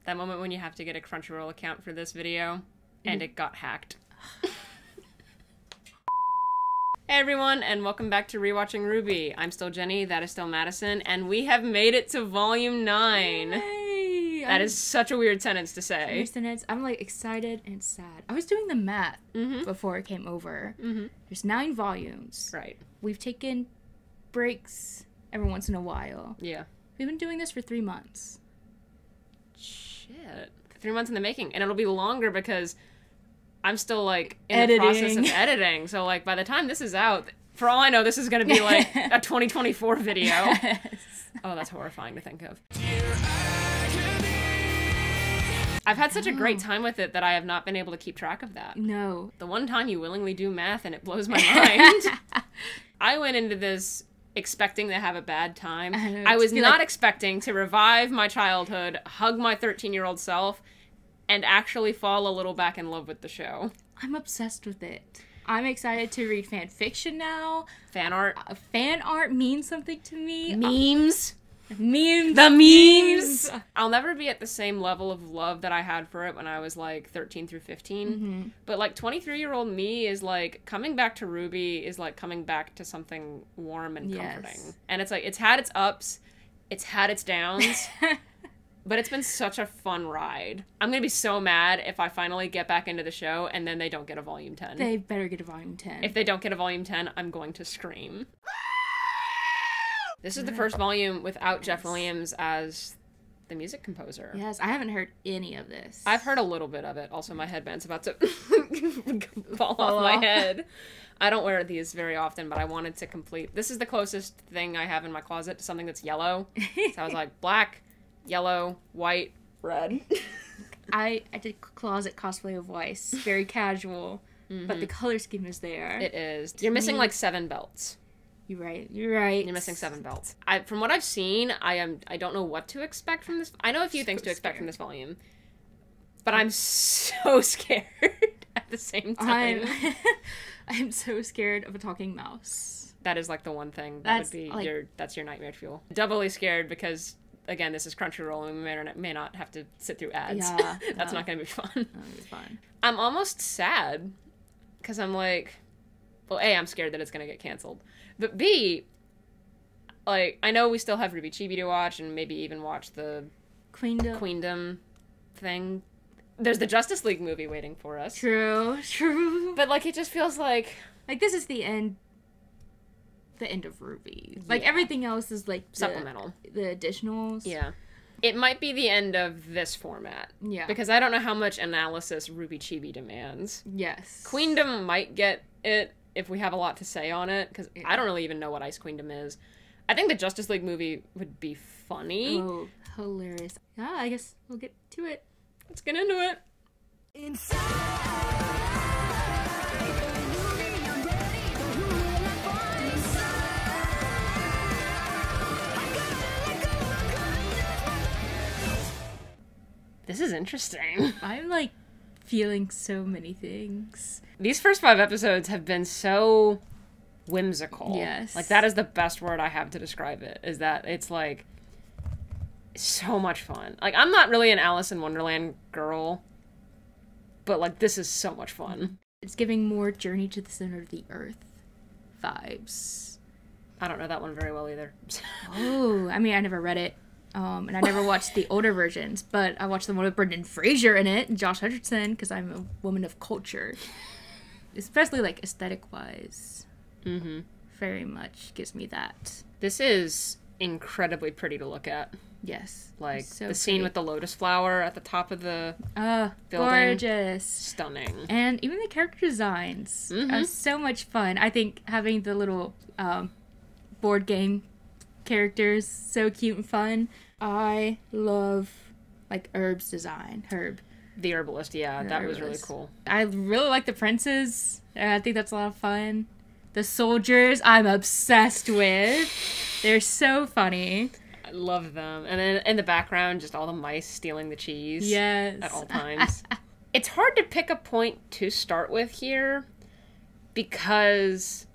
That moment when you have to get a Crunchyroll account for this video, and it got hacked. Hey everyone, and welcome back to Rewatching RWBY. I'm still Jenny, that is still Madison, and we have made it to Volume 9. Yay! That is such a weird sentence to say. Weird sentence. I'm like excited and sad. I was doing the math before I came over. There's 9 volumes. Right. We've taken breaks every once in a while. Yeah. We've been doing this for 3 months. Shit. 3 months in the making, and it'll be longer because I'm still, like, in the process of editing. So, like, by the time this is out, for all I know, this is going to be, like, a 2024 video. Yes. Oh, that's horrifying to think of. I've had such a great time with it that I have not been able to keep track of that. No. The one time you willingly do math and it blows my mind. I went into this expecting to have a bad time. I was not expecting to revive my childhood, hug my 13-year-old self, and actually fall a little back in love with the show. I'm obsessed with it. I'm excited to read fan fiction now. Fan art. Fan art means something to me. Memes. Memes. The memes! I'll never be at the same level of love that I had for it when I was, like, 13 through 15. But, like, 23-year-old me is, like, coming back to RWBY is, like, coming back to something warm and comforting. And it's, like, it's had its ups, it's had its downs. But it's been such a fun ride. I'm going to be so mad if I finally get back into the show and then they don't get a Volume 10. They better get a Volume 10. If they don't get a Volume 10, I'm going to scream. This is the first volume without Jeff Williams as the music composer. Yes, I haven't heard any of this. I've heard a little bit of it. Also, my headband's about to fall off my head. I don't wear these very often, but I wanted to complete... This is the closest thing I have in my closet to something that's yellow. So I was like, black... yellow, white, red. I did closet cosplay of Weiss. Very casual. But the color scheme is there. It is. You're missing like 7 belts. You're right. You're right. You're missing 7 belts. From what I've seen, I don't know what to expect from this. I know a few things to expect from this volume. But I'm so scared at the same time. I'm so scared of a talking mouse. That is like the one thing that would be like, that's your nightmare fuel. Doubly scared because again, this is Crunchyroll, and we may or may not have to sit through ads. Yeah, that's not going to be fun. That'll be fun. I'm almost sad, because I'm like, well, A, I'm scared that it's going to get canceled. But B, like, I know we still have RWBY to watch, and maybe even watch the Queendom thing. There's the Justice League movie waiting for us. True. But, like, it just feels like... Like, this is the end of RWBY. Like, everything else is, like, supplemental. The additionals. Yeah. It might be the end of this format. Yeah. Because I don't know how much analysis RWBY Chibi demands. Yes. Queendom might get it if we have a lot to say on it, because I don't really even know what Ice Queendom is. I think the Justice League movie would be funny. Oh, hilarious. Yeah, I guess we'll get to it. Let's get into it. This is interesting. I'm, like, feeling so many things. These first 5 episodes have been so whimsical. Yes. Like, that is the best word I have to describe it, is that it's, like, so much fun. Like, I'm not really an Alice in Wonderland girl, but, like, this is so much fun. It's giving more Journey to the Center of the Earth vibes. I don't know that one very well either. Oh, I mean, I never read it. And I never watched the older versions, but I watched the one with Brendan Fraser in it and Josh Hutcherson because I'm a woman of culture. Especially, like, aesthetic-wise. Very much gives me that. This is incredibly pretty to look at. Yes. Like, so the scene with the lotus flower at the top of the building. Gorgeous. Stunning. And even the character designs are so much fun. I think having the little board game characters so cute and fun. I love, like, Herb's design. Herb. The herbalist, yeah. That was really cool. I really like the princes. I think that's a lot of fun. The soldiers, I'm obsessed with. They're so funny. I love them. And then in the background, just all the mice stealing the cheese. Yes. At all times. It's hard to pick a point to start with here, because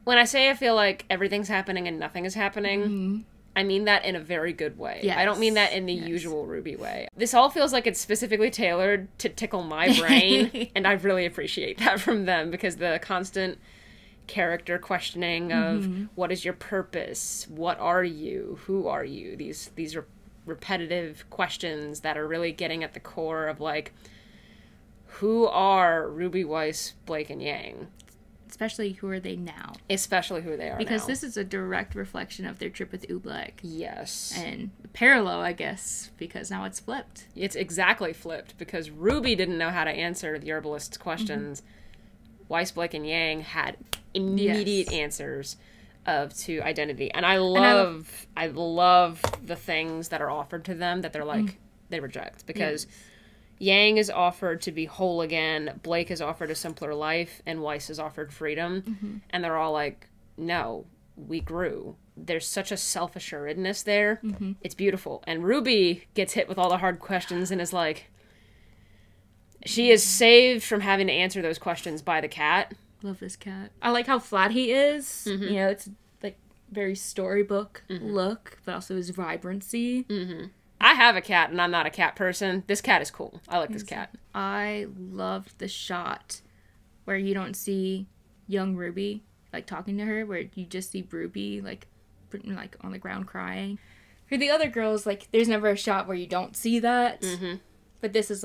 when I say I feel like everything's happening and nothing is happening, I mean that in a very good way. Yes. I don't mean that in the usual RWBY way. This all feels like it's specifically tailored to tickle my brain, and I really appreciate that from them, because the constant character questioning of what is your purpose? What are you? Who are you? These are repetitive questions that are really getting at the core of, like, who are Ruby, Weiss, Blake, and Yang? Especially who are they now? Especially who they are because now. this is a direct reflection of their trip with Oobleck. Yes. And parallel, I guess, because now it's flipped. It's exactly flipped, because Ruby didn't know how to answer the herbalist's questions. Weiss, Blake, and Yang had immediate answers to identity. And I love the things that are offered to them that they're like, they reject. Because Yang is offered to be whole again, Blake is offered a simpler life, and Weiss is offered freedom. And they're all like, no, we grew. There's such a self-assuredness there. It's beautiful. And Ruby gets hit with all the hard questions and is like, she is saved from having to answer those questions by the cat. Love this cat. I like how flat he is. You know, it's like very storybook look, but also his vibrancy. I have a cat, and I'm not a cat person. This cat is cool. I like this cat. I loved the shot where you don't see young Ruby, like, talking to her, where you just see Ruby, like, putting, like, on the ground crying. For the other girls, like, there's never a shot where you don't see that. But this is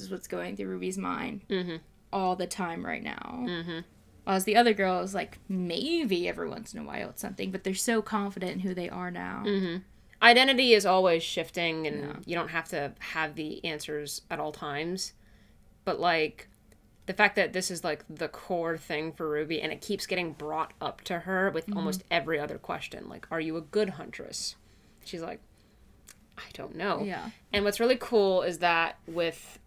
what's going through Ruby's mind all the time right now. Whereas the other girls, like, maybe every once in a while it's something, but they're so confident in who they are now. Identity is always shifting, and you don't have to have the answers at all times. But, like, the fact that this is, like, the core thing for Ruby, and it keeps getting brought up to her with almost every other question. Like, are you a good huntress? She's like, I don't know. And what's really cool is that with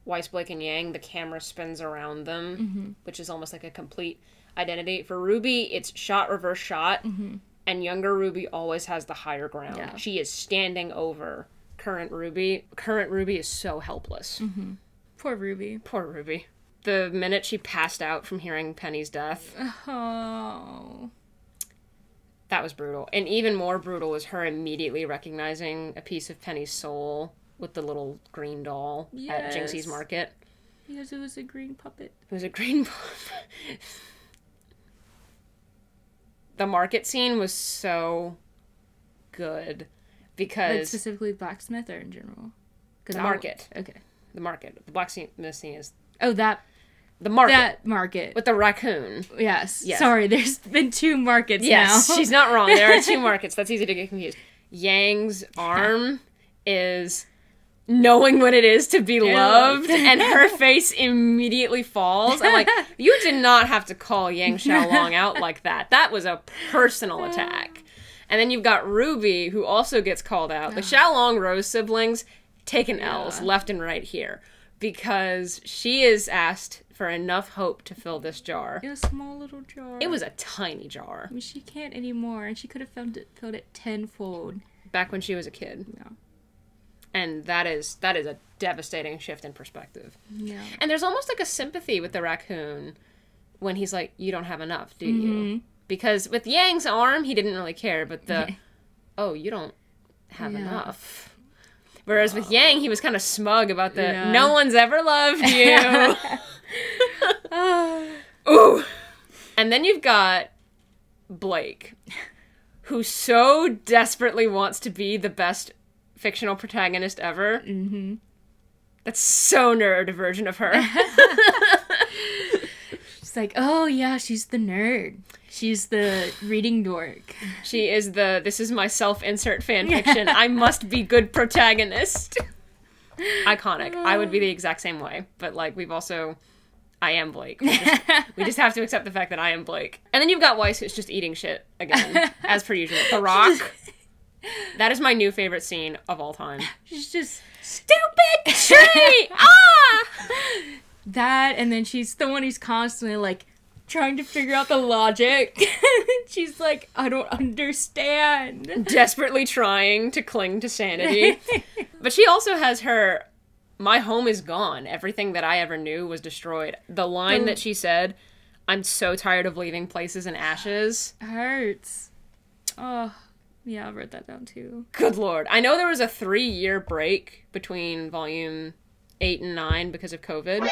Weiss, Blake, and Yang, the camera spins around them, which is almost like a complete identity. For Ruby, it's shot, reverse shot. And younger Ruby always has the higher ground. She is standing over current Ruby. Current Ruby is so helpless. Poor Ruby. Poor Ruby. The minute she passed out from hearing Penny's death. Oh. That was brutal. And even more brutal was her immediately recognizing a piece of Penny's soul with the little green doll at Jinxie's market. Because it was a green puppet. It was a green puppet. The market scene was so good because... Like specifically blacksmith or in general? The market. Okay. The market. The blacksmith scene is... Oh, that... The market. That market. With the raccoon. Yes. Sorry, there's been 2 markets now. She's not wrong. There are 2 markets. That's easy to get confused. Yang's arm is knowing what it is to be loved, and her face immediately falls. I'm like, you did not have to call Yang Xiaolong out like that. That was a personal attack. And then you've got Ruby, who also gets called out. The Xiaolong Rose siblings taking L's left and right here, because she is asked for enough hope to fill this jar. In a small little jar. It was a tiny jar. I mean, she can't anymore, and she could have filled it tenfold. Back when she was a kid. And that is a devastating shift in perspective. And there's almost like a sympathy with the raccoon when he's like, you don't have enough, do you? Because with Yang's arm, he didn't really care, but oh, you don't have enough. Whereas with Yang, he was kind of smug about the, no one's ever loved you. Ooh. And then you've got Blake, who so desperately wants to be the best fictional protagonist ever. That's so nerd a version of her. She's like, oh yeah, she's the nerd. She's the reading dork. She is this is my self-insert fanfiction. I must be good protagonist. Iconic. I would be the exact same way. But, like, I am Blake. We just have to accept the fact that I am Blake. And then you've got Weiss, who's just eating shit again, as per usual. The Rock. That is my new favorite scene of all time. She's just, stupid tree! Ah! That, and then she's the one who's constantly, like, trying to figure out the logic. She's like, I don't understand. Desperately trying to cling to sanity. But she also has her, my home is gone. Everything that I ever knew was destroyed. The line that she said, I'm so tired of leaving places in ashes. Hurts. Oh. Yeah, I wrote that down too. Good lord. I know there was a 3-year break between volume 8 and 9 because of COVID.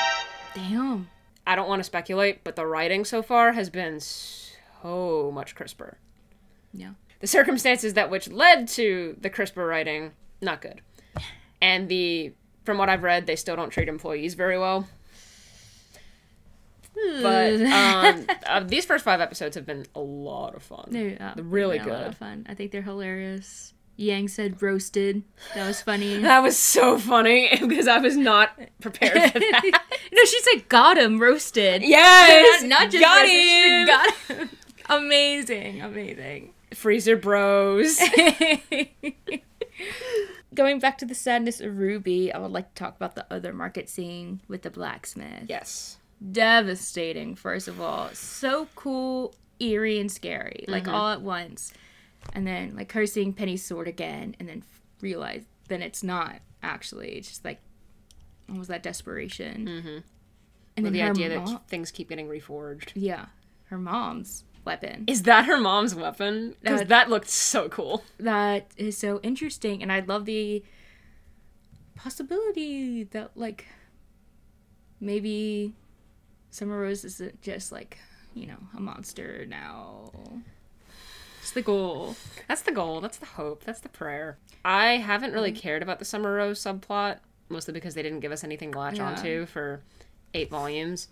Damn. I don't want to speculate, but the writing so far has been so much crisper. Yeah. The circumstances that which led to the crisper writing, not good. And from what I've read, they still don't treat employees very well. But these first 5 episodes have been a lot of fun. They're really good. A lot of fun. I think they're hilarious. Yang said roasted. That was funny. That was so funny because I was not prepared for that. No, she said got him roasted. Yes! not just got roasted, him! Got him. Amazing. Freezer bros. Going back to the sadness of RWBY, I would like to talk about the other market scene with the blacksmith. Yes. Devastating, first of all. So cool, eerie, and scary. Like, all at once. And then, like, her seeing Penny's sword again, and then realize then it's not, actually. It's just, like, almost that desperation. Mm-hmm. And then the idea that things keep getting reforged. Yeah. Her mom's weapon. Is that her mom's weapon? Because that looked so cool. That is so interesting, and I love the possibility that, like, maybe Summer Rose isn't just, like, you know, a monster now. It's the goal. That's the goal. That's the hope. That's the prayer. I haven't really cared about the Summer Rose subplot, mostly because they didn't give us anything to latch onto for 8 volumes.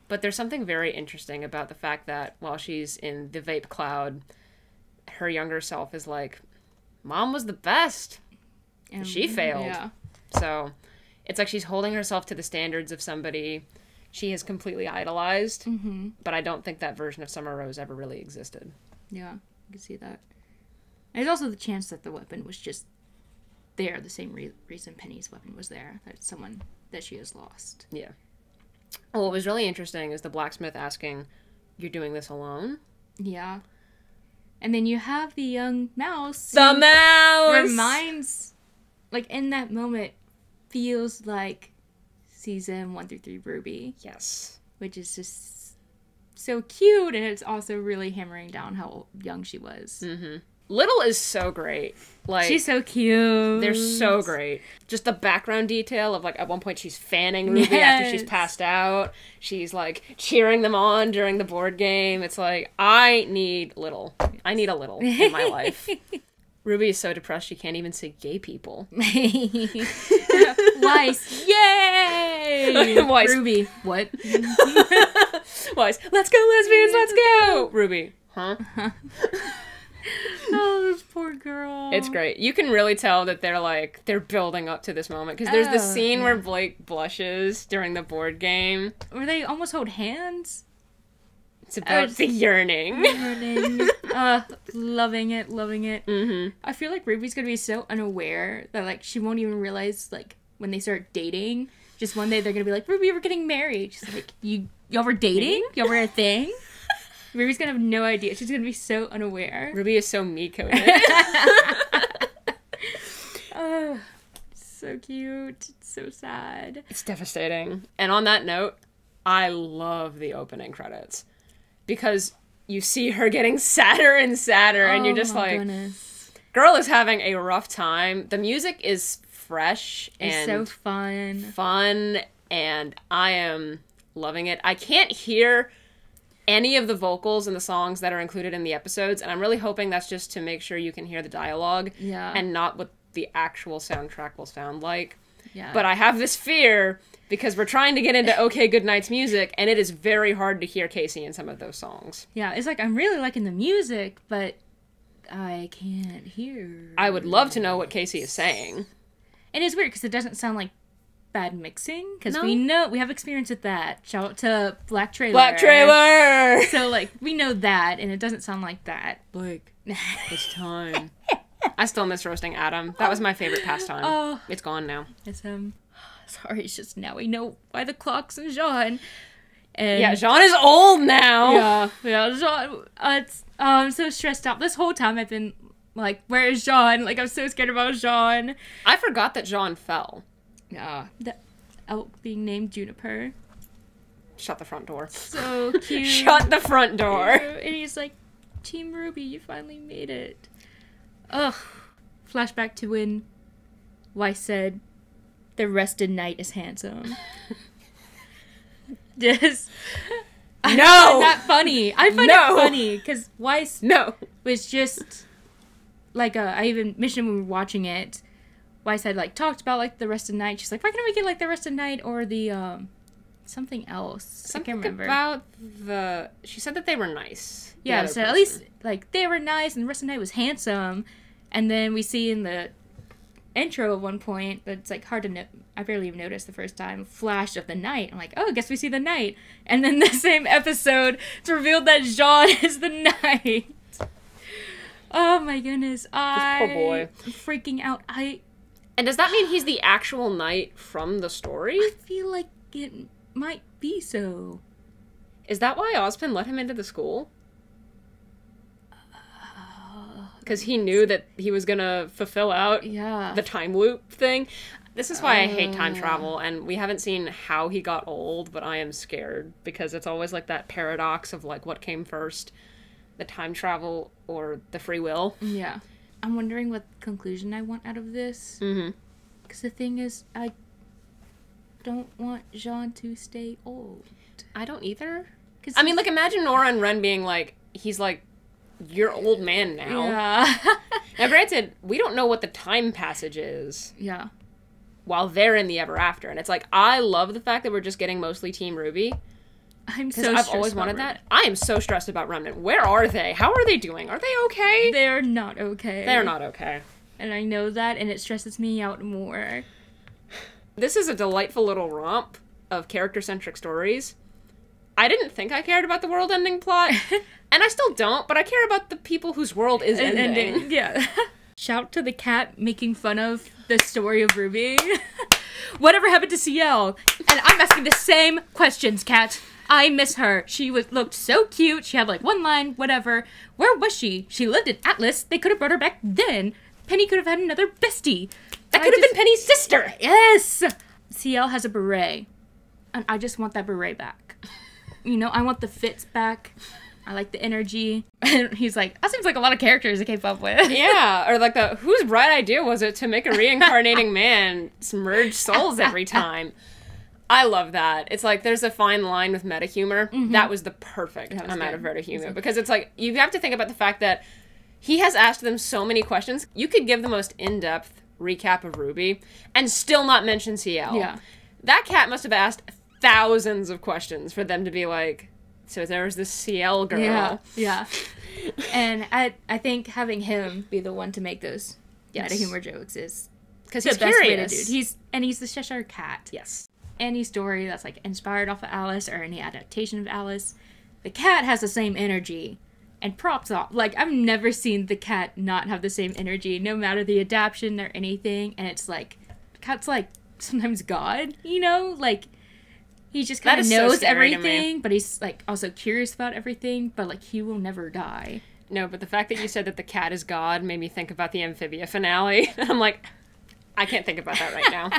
But there's something very interesting about the fact that while she's in the vape cloud, her younger self is like, Mom was the best. And she failed. Yeah. So it's like she's holding herself to the standards of somebody she has completely idolized. Mm-hmm. But I don't think that version of Summer Rose ever really existed. Yeah, I can see that. And there's also the chance that the weapon was just there, the same reason Penny's weapon was there. That it's someone that she has lost. Yeah. Well, what was really interesting is the blacksmith asking, "You're doing this alone?" Yeah. And then you have the young mouse. The mouse! Reminds, like, in that moment, feels like season 1 through 3 RWBY. Yes. Which is just so cute, and it's also really hammering down how young she was. Mm-hmm. Little is so great. Like, she's so cute. They're so great. Just the background detail of, like, at one point she's fanning RWBY after she's passed out. She's, like, cheering them on during the board game. It's like, I need Little. I need a Little in my life. RWBY is so depressed she can't even say gay people. Weiss. Yay! Weiss. RWBY. What? Weiss. Let's go, lesbians, let's go! RWBY. Huh? Oh, this poor girl. It's great. You can really tell that they're building up to this moment. Because there's the scene where Blake blushes during the board game. Where they almost hold hands. It's about the yearning. Loving it. Mm-hmm. I feel like RWBY's gonna be so unaware that, like, she won't even realize, like, when they start dating, just one day they're gonna be like, RWBY, we're getting married. She's like, y'all were dating? Y'all were a thing? RWBY's gonna have no idea. She's gonna be so unaware. RWBY is so me-coded. Oh, so cute. It's so sad. It's devastating. And on that note, I love the opening credits. Because you see her getting sadder and sadder, and you're just like, goodness. Girl is having a rough time. The music is fresh and so fun, and I am loving it. I can't hear any of the vocals in the songs that are included in the episodes, and I'm really hoping that's just to make sure you can hear the dialogue and not what the actual soundtrack will sound like. Yeah. But I have this fear because we're trying to get into OK Goodnight's music, and it is very hard to hear Casey in some of those songs. Yeah, it's like I'm really liking the music, but I can't hear. I would love to know what Casey is saying. And it's weird because it doesn't sound like bad mixing, because we have experience with that. Shout out to Black Trailer. So, like, we know that, and it doesn't sound like that. Blake, it's time. I still miss roasting Adam. That was my favorite pastime. Oh, it's gone now. It's him. Sorry, it's just now we know why the clock's in Jean. And yeah, Jean is old now. Yeah, Jean. I'm so stressed out. This whole time I've been like, where is Jean? Like, I'm so scared about Jean. I forgot that Jean fell. Yeah. The elk being named Juniper. Shut the front door. So cute. Shut the front door. And he's like, Team RWBY, you finally made it. Ugh. Flashback to when Weiss said, "The rested knight is handsome." Just... No! I find that funny. I find it funny, because Weiss was just, like, I even mentioned when we were watching it, Weiss had, like, talked about, like, the rested knight. She's like, why can't we get, like, the rested knight or the, something else? Something I can't remember. about she said that they were nice. Yeah, so at least, like, they were nice, and the rested knight was handsome. And then we see in the intro at one point, but it's, like, hard to know. I barely even noticed the first time, flash of the knight. I'm like, oh, I guess we see the knight. And then the same episode, it's revealed that Jean is the knight. Oh my goodness. This poor boy. I'm freaking out. And does that mean he's the actual knight from the story? I feel like it might be so. Is that why Ozpin let him into the school? Because he knew that he was gonna fulfill out the time loop thing. This is why I hate time travel, and we haven't seen how he got old, but I am scared, because it's always like that paradox of, like, what came first, the time travel or the free will. Yeah. I'm wondering what conclusion I want out of this. Mm-hmm. Because the thing is, I don't want Jean to stay old. I don't either. I mean, like, imagine Nora and Ren being like, he's like, you're old man now. Yeah. Now, granted, we don't know what the time passage is. Yeah. While they're in the ever after. And it's like, I love the fact that we're just getting mostly Team RWBY. I'm so stressed. I've always wanted that. I am so stressed about Remnant. Where are they? How are they doing? Are they okay? They're not okay. They're not okay. And I know that, and it stresses me out more. This is a delightful little romp of character-centric stories. I didn't think I cared about the world-ending plot, and I still don't, but I care about the people whose world is ending. Yeah. Shout to the cat making fun of the story of RWBY. Whatever happened to CL? And I'm asking the same questions, cat. I miss her. She looked so cute. She had like one line, whatever. Where was she? She lived in Atlas. They could have brought her back then. Penny could have had another bestie. That could have been Penny's sister. Yes! CL has a beret. And I just want that beret back. You know, I want the fits back. I like the energy. And he's like, that seems like a lot of characters to keep up with. Yeah, or like whose bright idea was it to make a reincarnating man merge souls every time? I love that. It's like, there's a fine line with meta humor. Mm-hmm. That was the perfect amount of meta humor. Because it's like, you have to think about the fact that he has asked them so many questions. You could give the most in-depth recap of RWBY and still not mention CL. Yeah. That cat must have asked thousands of questions for them to be like, so there was this CL girl. Yeah, yeah. And I think having him be the one to make those meta humor jokes is because the he's best curious. way to do it. He's the Cheshire Cat. Yes. Any story that's like inspired off of Alice or any adaptation of Alice, the cat has the same energy. And props off. Like, I've never seen the cat not have the same energy, no matter the adaptation or anything. And it's like, the cat's like sometimes God, you know? Like, he just kind of knows everything, but he's like also curious about everything, but like he will never die. No, but the fact that you said that the cat is God made me think about the Amphibia finale. I'm like, I can't think about that right now.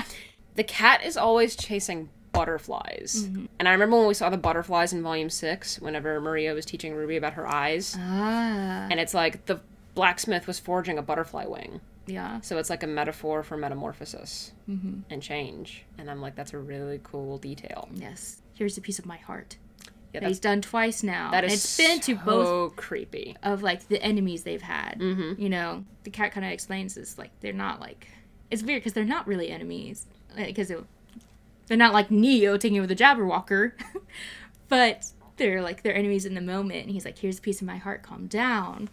The cat is always chasing butterflies. Mm-hmm. And I remember when we saw the butterflies in Volume 6, whenever Maria was teaching RWBY about her eyes. Ah. And it's like, the blacksmith was forging a butterfly wing. Yeah. So it's like a metaphor for metamorphosis and change. And I'm like, that's a really cool detail. Yes. Here's a piece of my heart. Yeah, that he's done twice now. That is and it's been to both creepy. Of like the enemies they've had. Mm-hmm. You know, the cat kind of explains this, like, they're not like, it's weird because they're not really enemies. Because they're not like Neo taking over the Jabberwocker, but they're enemies in the moment. And he's like, here's a piece of my heart, calm down.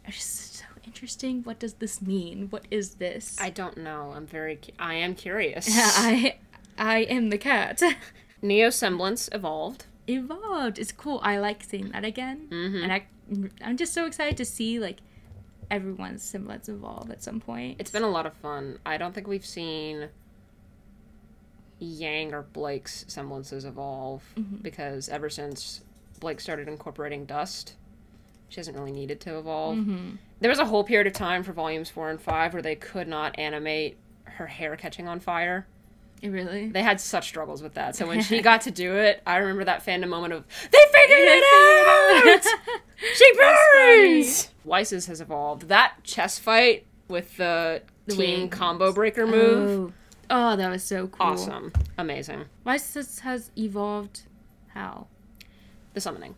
It's just so interesting. What does this mean? What is this? I don't know. I am curious. Yeah, I am the cat. Neo's semblance evolved. It's cool. I like seeing that again. Mm-hmm. And I'm just so excited to see like everyone's semblance evolve at some point. It's been a lot of fun. I don't think we've seen Yang or Blake's semblances evolve because ever since Blake started incorporating dust, she hasn't really needed to evolve. There was a whole period of time for volumes 4 and 5 where they could not animate her hair catching on fire. Really? They had such struggles with that. So when she got to do it, I remember that fandom moment of, they figured it out! She burns! Weiss's has evolved. That chess fight with the team combo breaker move. Oh, that was so cool. Awesome. Amazing. Weiss's has evolved how? The summoning.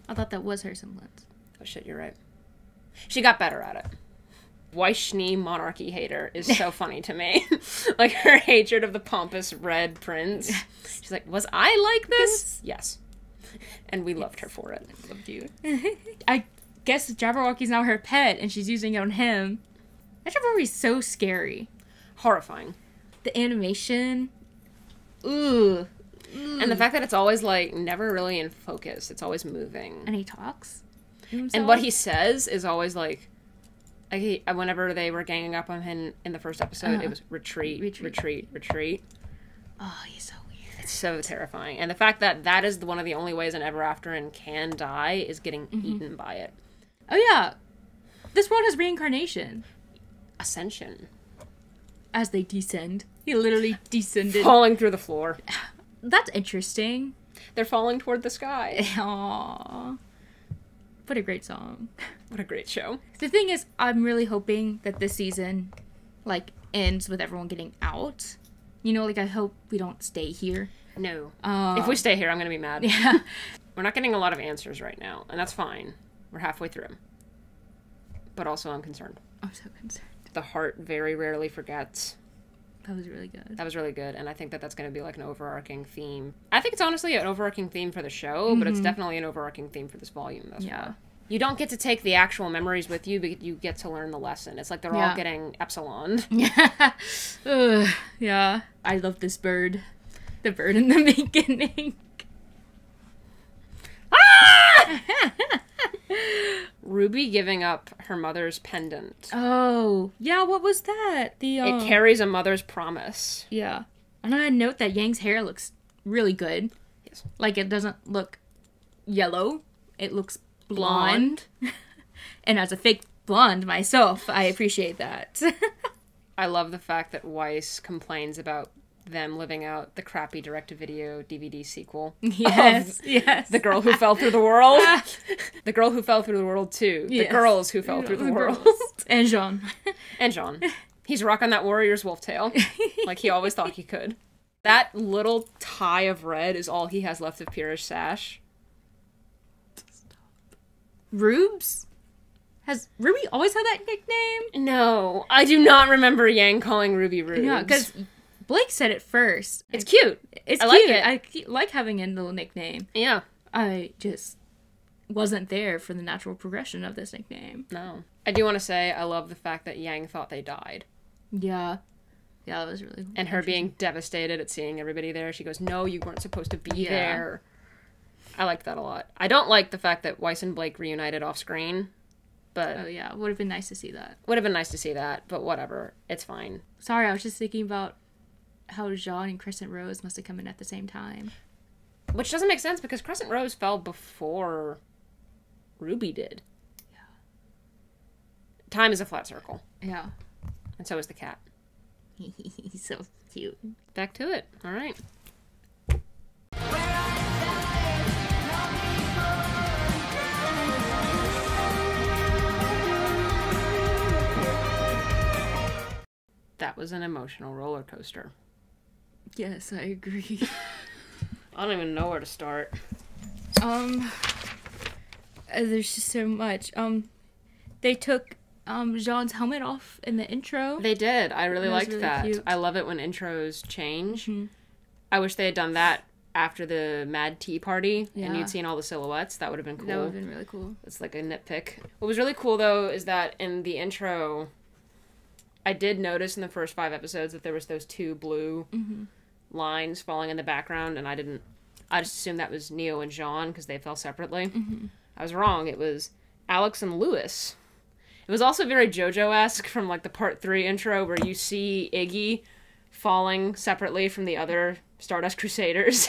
I thought that was her semblance. Oh shit, you're right. She got better at it. Weishni monarchy hater is so funny to me. Like, her hatred of the pompous red prince. She's like, was I like this? Yes. And we loved her for it. I loved you. I guess Jabberwocky's now her pet, and she's using it on him. That Jabberwocky's so scary. Horrifying. The animation. Ooh. And the fact that it's always, like, never really in focus. It's always moving. And he talks. And what he says is always, like whenever they were ganging up on him in the first episode, it was retreat, retreat, retreat. Oh, he's so weird. It's so terrifying. And the fact that that is one of the only ways an Ever After and can die is getting eaten by it. Oh, yeah. This world has reincarnation. Ascension. As they descend. He literally descended. Falling through the floor. That's interesting. They're falling toward the sky. Aww. What a great song. What a great show. The thing is, I'm really hoping that this season, like, ends with everyone getting out. You know, like, I hope we don't stay here. No. If we stay here, I'm going to be mad. Yeah. We're not getting a lot of answers right now, and that's fine. We're halfway through. But also, I'm concerned. I'm so concerned. The heart very rarely forgets. That was really good. That was really good, and I think that that's going to be, like, an overarching theme. I think it's honestly an overarching theme for the show, but it's definitely an overarching theme for this volume thus far. You don't get to take the actual memories with you, but you get to learn the lesson. It's like they're all getting epsilon. Yeah. I love this bird. The bird in the beginning. RWBY giving up her mother's pendant. Oh. Yeah, what was that? It carries a mother's promise. Yeah. And I note that Yang's hair looks really good. Yes. Like, it doesn't look yellow. It looks blonde. And as a fake blonde myself, I appreciate that. I love the fact that Weiss complains about them living out the crappy direct-to-video DVD sequel. Yes, yes. The Girl Who Fell Through the World. The Girl Who Fell Through the World 2. Yes. The Girls Who Fell Through the World. And Jean. And Jean. He's rocking that Warrior's wolf tail. Like he always thought he could. That little tie of red is all he has left of Pyrrha's sash. Rubes? Has RWBY always had that nickname? No. I do not remember Yang calling Ruby Rubes. Yeah, because Blake said it first. It's cute. It's I cute. like it. I like having a little nickname. Yeah. I just wasn't there for the natural progression of this nickname. No. I do want to say I love the fact that Yang thought they died. Yeah. Yeah, that was really And her being devastated at seeing everybody there. She goes, no, you weren't supposed to be there. I liked that a lot. I don't like the fact that Weiss and Blake reunited off screen. But oh, yeah. Would have been nice to see that. Would have been nice to see that, but whatever. It's fine. Sorry, I was just thinking about how Jean and Crescent Rose must have come in at the same time. Which doesn't make sense because Crescent Rose fell before RWBY did. Yeah. Time is a flat circle. Yeah. And so is the cat. He's so cute. Back to it. All right. That was an emotional roller coaster. Yes, I agree. I don't even know where to start. There's just so much. They took Jean's helmet off in the intro. They did. I really liked really that. cute. I love it when intros change. I wish they had done that after the Mad Tea Party and you'd seen all the silhouettes. That would have been cool. That would have been really cool. It's like a nitpick. What was really cool, though, is that in the intro, I did notice in the first 5 episodes that there was those 2 blue lines falling in the background, and I just assumed that was Neo and Jean because they fell separately. I was wrong. It was Alex and Lewis. It was also very JoJo-esque from like the part 3 intro where you see Iggy falling separately from the other Stardust Crusaders.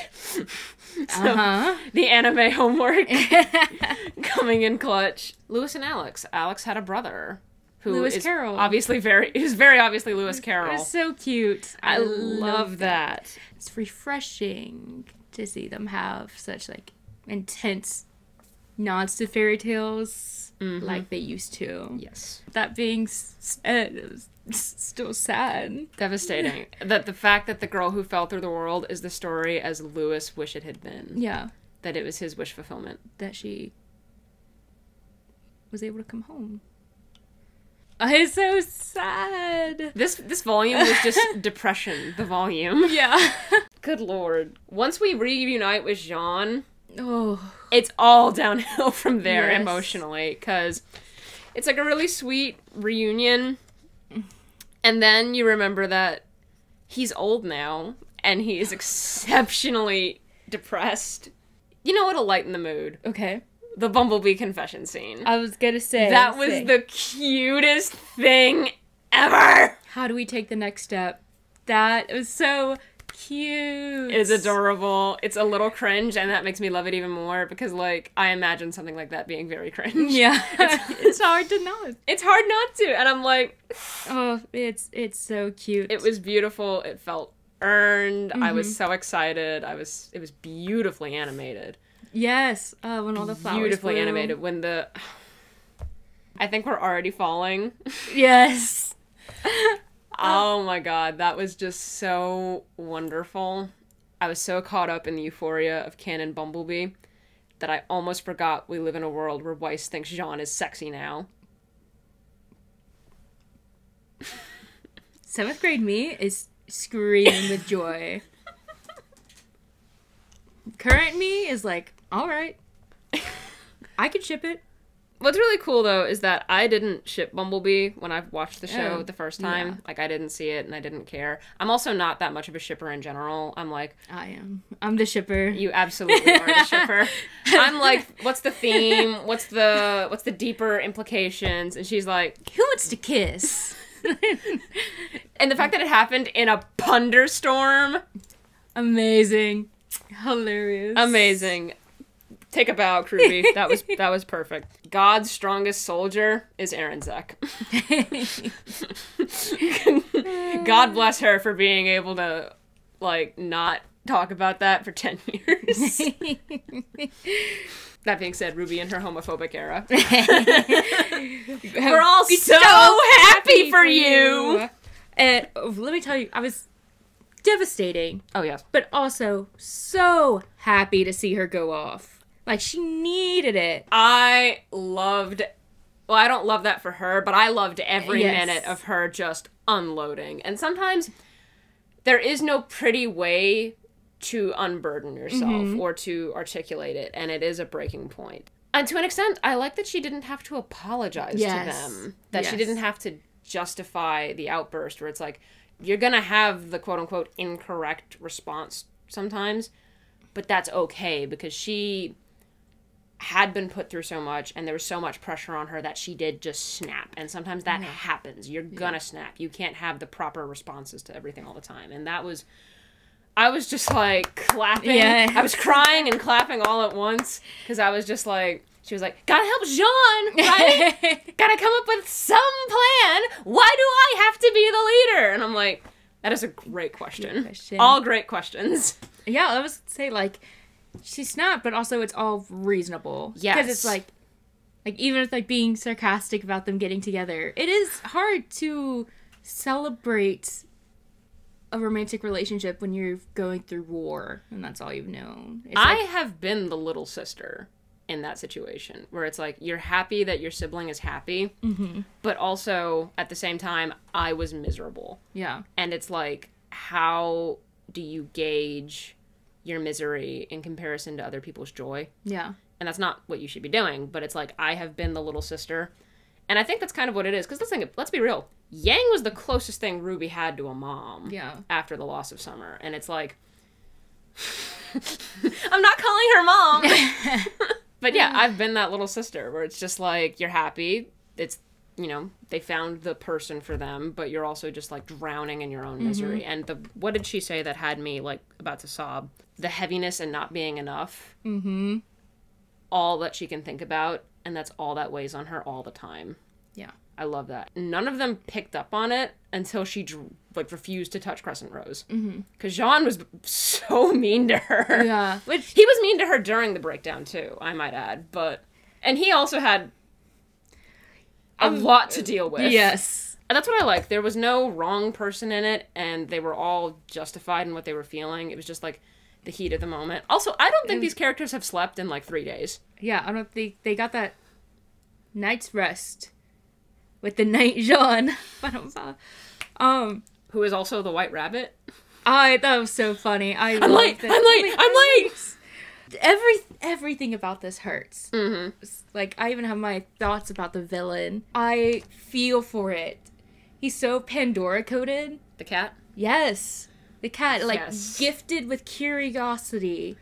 The anime homework coming in clutch. Lewis and Alex. Alex had a brother. who Lewis is Carroll. is very obviously Lewis Carroll. It's so cute. I love that. It's refreshing to see them have such like intense nods to fairy tales like they used to. Yes. That being said, it was still sad. Devastating. That the fact that the girl who fell through the world is the story as Lewis wished it had been. Yeah. That it was his wish fulfillment. That she was able to come home. It's so sad. This volume was just depression, the volume. Yeah. Good lord. Once we reunite with Jean, it's all downhill from there yes. emotionally, because it's like a really sweet reunion. And then you remember that he's old now, and he is exceptionally depressed. You know what'll lighten the mood? Okay. The Bumblebee confession scene. I was gonna say. That was the cutest thing ever! How do we take the next step? That was so cute. It's adorable. It's a little cringe, and that makes me love it even more, because, like, I imagine something like that being very cringe. Yeah. It's hard to not. It's hard not to, and I'm like... Oh, it's so cute. It was beautiful. It felt earned. I was so excited. It was beautifully animated. Yes. When all the flowers beautifully blew. animated. When the... I think we're already falling. Yes. Oh my god, that was just so wonderful. I was so caught up in the euphoria of Canon Bumblebee that I almost forgot we live in a world where Weiss thinks Jean is sexy now. 7th grade me is screaming with joy. Current me is like, alright. I could ship it. What's really cool, though, is that I didn't ship Bumblebee when I watched the show the first time. Yeah. Like, I didn't see it, and I didn't care. I'm also not that much of a shipper in general. I'm like... I am. I'm the shipper. You absolutely are the shipper. I'm like, what's the theme? What's the deeper implications? And she's like... Who wants to kiss? And the fact that it happened in a punderstorm... Amazing. Hilarious. Amazing. Take a bow, Ruby. That was perfect. God's strongest soldier is Aaron Zek. God bless her for being able to, like, not talk about that for 10 years. That being said, Ruby in her homophobic era. We're all so happy for you! And let me tell you, I was devastating. Oh, yes. But also so happy to see her go off. Like, she needed it. I don't love that for her, but I loved every minute of her just unloading. And sometimes there is no pretty way to unburden yourself or to articulate it, and it is a breaking point. And to an extent, I like that she didn't have to apologize to them. That she didn't have to justify the outburst, where it's like, you're gonna have the quote-unquote incorrect response sometimes, but that's okay, because she had been put through so much, and there was so much pressure on her that she did just snap. And sometimes that happens. You're gonna snap. You can't have the proper responses to everything all the time. And I was just, like, clapping. Yeah. I was crying and clapping all at once, because I was just like, she was like, gotta help Jean, right? Gotta come up with some plan. Why do I have to be the leader? And I'm like, that is a great question. All great questions. Yeah, I was gonna say, like, she snapped, but also it's all reasonable. Yes. Because it's like even with, like, being sarcastic about them getting together, it is hard to celebrate a romantic relationship when you're going through war, and that's all you've known. I have been the little sister in that situation, where it's like, you're happy that your sibling is happy, but also, at the same time, I was miserable. Yeah. And it's like, how do you gauge your misery in comparison to other people's joy? Yeah. And that's not what you should be doing, but it's like, I have been the little sister. And I think that's kind of what it is, because let's be real. Yang was the closest thing Ruby had to a mom after the loss of Summer. And it's like, I'm not calling her mom. But yeah, I've been that little sister where it's just like, you're happy. It's, you know, they found the person for them, but you're also just, like, drowning in your own misery. And what did she say that had me, like, about to sob? The heaviness and not being enough. All that she can think about, and that's all that weighs on her all the time. Yeah. I love that. None of them picked up on it until she refused to touch Crescent Rose. Because Jean was so mean to her. Yeah. Which he was mean to her during the breakdown too, I might add. And he also had a lot to deal with. Yes. And that's what I like. There was no wrong person in it, and they were all justified in what they were feeling. It was just like the heat of the moment. Also, I don't think these characters have slept in like 3 days. Yeah, I don't think they got that night's rest with the night Jean. Who is also the White Rabbit. I thought it was so funny. I'm late! Everything about this hurts. Like, I even have my thoughts about the villain. I feel for it. He's so Pandora-coded. The cat? Yes. The cat, like, gifted with curiosity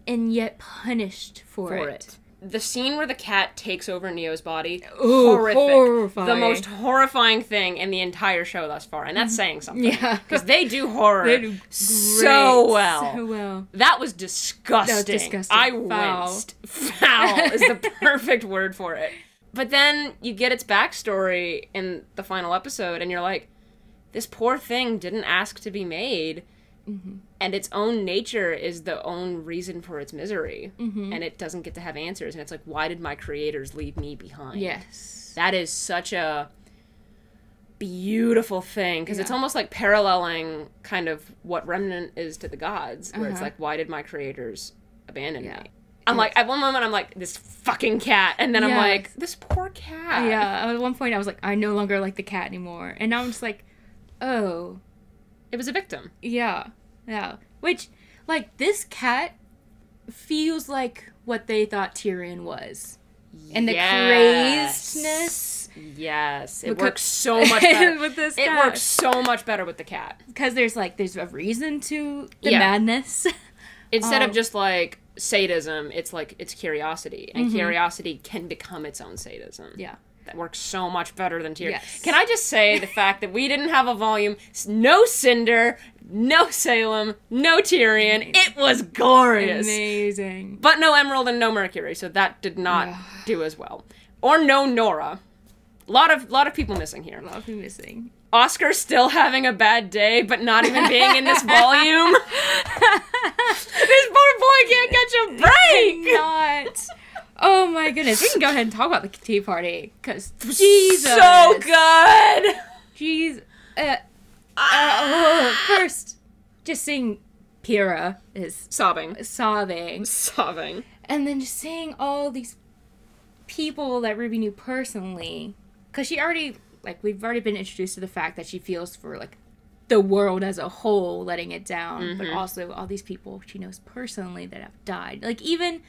and yet punished for it. The scene where the cat takes over Neo's body, horrific. Horrifying. The most horrifying thing in the entire show thus far. And that's saying something. Yeah. Because they do horror so well. So well. That was disgusting. That was disgusting. I winced. Foul is the perfect word for it. But then you get its backstory in the final episode, and you're like, this poor thing didn't ask to be made. And its own nature is the own reason for its misery. And it doesn't get to have answers. And it's like, why did my creators leave me behind? Yes. That is such a beautiful thing. Because it's almost like paralleling kind of what Remnant is to the gods. Where it's like, why did my creators abandon me? I'm like, at one moment I'm like, this fucking cat. And then I'm like, this poor cat. Yeah, at one point I was like, I no longer like the cat anymore. And now I'm just like, oh... It was a victim. Yeah. Which, like, this cat feels like what they thought Tyrion was. And the crazedness. Yes. It works so much better. With this cat. It works so much better with the cat. Because there's a reason to the madness. Instead of just, like, sadism, it's like, it's curiosity. And curiosity can become its own sadism. Yeah. That works so much better than Tyrion. Yes. Can I just say the fact that we didn't have a volume, no Cinder, no Salem, no Tyrion. Amazing. It was glorious. Amazing. But no Emerald and no Mercury, so that did not do as well. Or no Nora. A lot of people missing here. A lot of people missing. Oscar still having a bad day, but not even being in this volume. This poor boy can't catch a break. Not. Oh my goodness. We can go ahead and talk about the tea party. Because, Jesus. So good. Jeez. First, just seeing Pyrrha is sobbing. And then just seeing all these people that Ruby knew personally. Because she already, we've already been introduced to the fact that she feels for, the world as a whole letting it down. But also all these people she knows personally that have died. Even